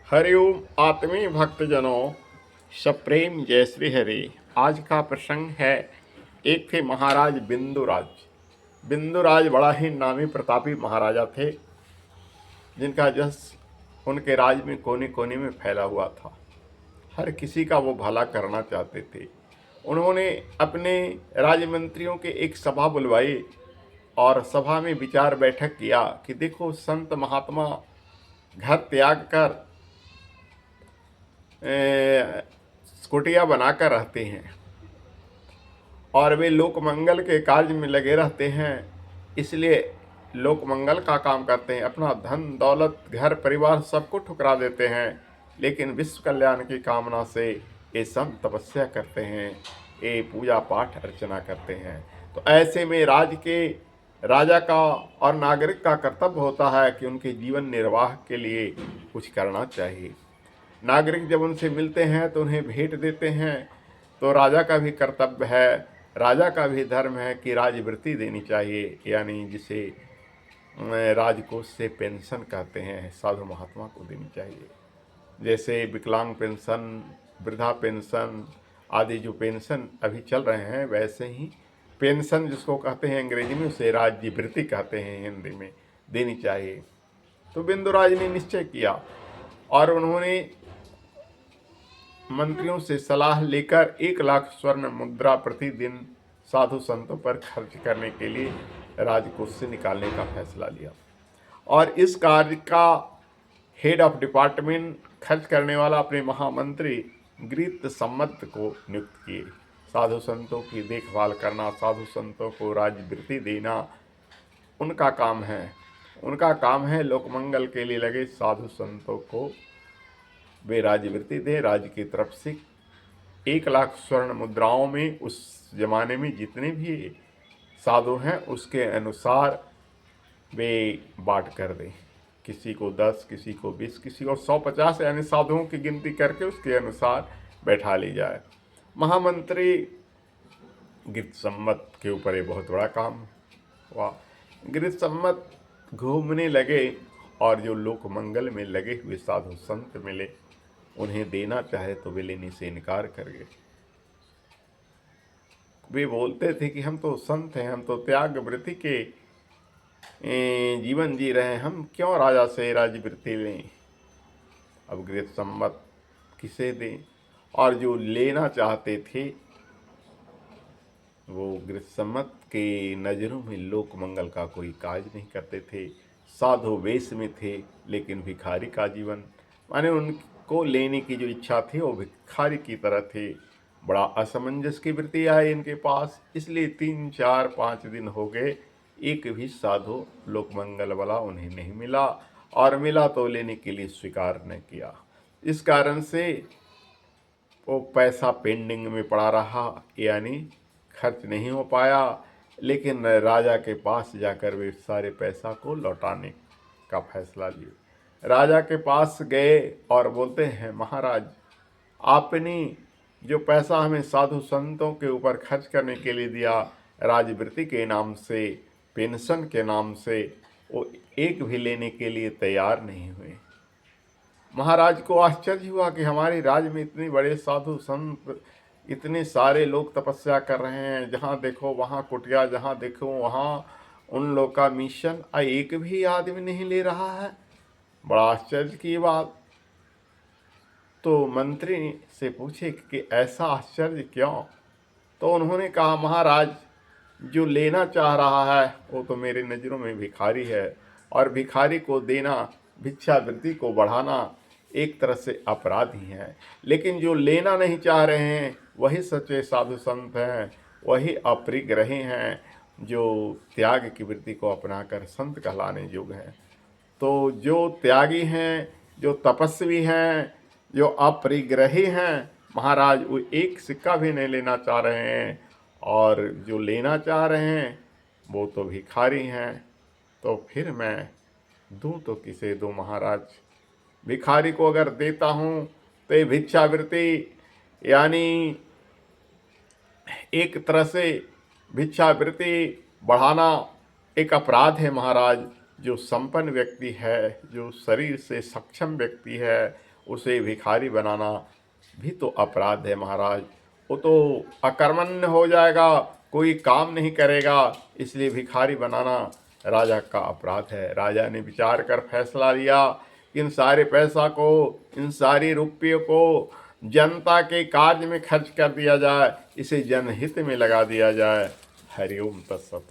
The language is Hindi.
हरिओम आत्मीय भक्तजनों, सप्रेम जय श्री हरि। आज का प्रसंग है, एक थे महाराज बिंदुराज। बिंदुराज बड़ा ही नामी प्रतापी महाराजा थे, जिनका जस उनके राज में कोने कोने में फैला हुआ था। हर किसी का वो भला करना चाहते थे। उन्होंने अपने राजमंत्रियों के एक सभा बुलवाई और सभा में विचार बैठक किया कि देखो, संत महात्मा घर त्याग कर कुटिया बनाकर रहते हैं और वे लोक मंगल के कार्य में लगे रहते हैं। इसलिए लोक मंगल का काम करते हैं, अपना धन दौलत घर परिवार सबको ठुकरा देते हैं, लेकिन विश्व कल्याण की कामना से ये सब तपस्या करते हैं, ये पूजा पाठ अर्चना करते हैं। तो ऐसे में राजा का और नागरिक का कर्तव्य होता है कि उनके जीवन निर्वाह के लिए कुछ करना चाहिए। नागरिक जब उनसे मिलते हैं तो उन्हें भेंट देते हैं, तो राजा का भी कर्तव्य है, राजा का भी धर्म है कि राजवृत्ति देनी चाहिए, यानी जिसे राजकोष से पेंशन कहते हैं, साधु महात्मा को देनी चाहिए। जैसे विकलांग पेंशन, वृद्धा पेंशन आदि जो पेंशन अभी चल रहे हैं, वैसे ही पेंशन जिसको कहते हैं अंग्रेजी में, उसे राज्यवृत्ति कहते हैं हिंदी में, देनी चाहिए। तो बिंदुराज ने निश्चय किया और उन्होंने मंत्रियों से सलाह लेकर 1,00,000 स्वर्ण मुद्रा प्रतिदिन साधु संतों पर खर्च करने के लिए राजकोष से निकालने का फैसला लिया। और इस कार्य का हेड ऑफ डिपार्टमेंट, खर्च करने वाला, अपने महामंत्री गृहीत सम्मत को नियुक्त किए। साधु संतों की देखभाल करना, साधु संतों को राजवृत्ति देना उनका काम है। उनका काम है लोकमंगल के लिए लगे साधु संतों को वे राजवृत्ति दें। राज्य की तरफ से 1,00,000 स्वर्ण मुद्राओं में उस जमाने में जितने भी साधु हैं उसके अनुसार वे बांट कर दें, किसी को 10, किसी को 20, किसी को 150, यानी साधुओं की गिनती करके उसके अनुसार बैठा ली जाए। महामंत्री गृहीत सम्मत के ऊपर ये बहुत बड़ा काम हुआ। गृहीत सम्मत घूमने लगे और जो लोक मंगल में लगे हुए साधु संत मिले, उन्हें देना चाहे तो वे लेने से इनकार कर गए। वे बोलते थे कि हम तो संत हैं, हम तो त्याग वृत्ति के जीवन जी रहे हैं, हम क्यों राजा से राजवृत्ति लें। अब गृहीत सम्मत किसे दें, और जो लेना चाहते थे वो गृहीत सम्मत के नज़रों में लोक मंगल का कोई काज नहीं करते थे। साधु वेश में थे लेकिन भिखारी का जीवन, माने उनको लेने की जो इच्छा थी वो भिखारी की तरह थे। बड़ा असमंजस की वृत्ति आई इनके पास। इसलिए 3, 4, 5 दिन हो गए, एक भी साधु लोकमंगल वाला उन्हें नहीं मिला, और मिला तो लेने के लिए स्वीकार न किया। इस कारण से वो पैसा पेंडिंग में पड़ा रहा, यानी खर्च नहीं हो पाया। लेकिन राजा के पास जाकर वे सारे पैसा को लौटाने का फैसला लिए। राजा के पास गए और बोलते हैं, महाराज, आपने जो पैसा हमें साधु संतों के ऊपर खर्च करने के लिए दिया, राजवृत्ति के नाम से, पेंशन के नाम से, वो एक भी लेने के लिए तैयार नहीं हुए। महाराज को आश्चर्य हुआ कि हमारे राज्य में इतने बड़े साधु संत, इतने सारे लोग तपस्या कर रहे हैं, जहाँ देखो वहाँ कुटिया, जहाँ देखो वहाँ उन लोग का मिशन, एक भी आदमी नहीं ले रहा है। बड़ा आश्चर्य की बात। तो मंत्री से पूछे कि ऐसा आश्चर्य क्यों। तो उन्होंने कहा, महाराज, जो लेना चाह रहा है वो तो मेरे नज़रों में भिखारी है, और भिखारी को देना, भिक्षावृत्ति को बढ़ाना एक तरह से अपराध ही है। लेकिन जो लेना नहीं चाह रहे हैं वही सच्चे साधु संत हैं, वही अपरिग्रही हैं, जो त्याग की वृत्ति को अपनाकर संत कहलाने योग्य हैं। तो जो त्यागी हैं, जो तपस्वी हैं, जो अपरिग्रही हैं, महाराज वो एक सिक्का भी नहीं लेना चाह रहे हैं, और जो लेना चाह रहे हैं वो तो भिखारी हैं। तो फिर मैं दूँ तो किसे दूँ महाराज। भिखारी को अगर देता हूँ तो ये भिक्षावृत्ति, यानी एक तरह से भिक्षावृत्ति बढ़ाना एक अपराध है महाराज। जो संपन्न व्यक्ति है, जो शरीर से सक्षम व्यक्ति है, उसे भिखारी बनाना भी तो अपराध है महाराज। वो तो अकर्मण्य हो जाएगा, कोई काम नहीं करेगा, इसलिए भिखारी बनाना राजा का अपराध है। राजा ने विचार कर फैसला लिया कि इन सारे पैसा को, इन सारी रुपये को जनता के कार्य में खर्च कर दिया जाए, इसे जनहित में लगा दिया जाए। हरिओम तत्सत।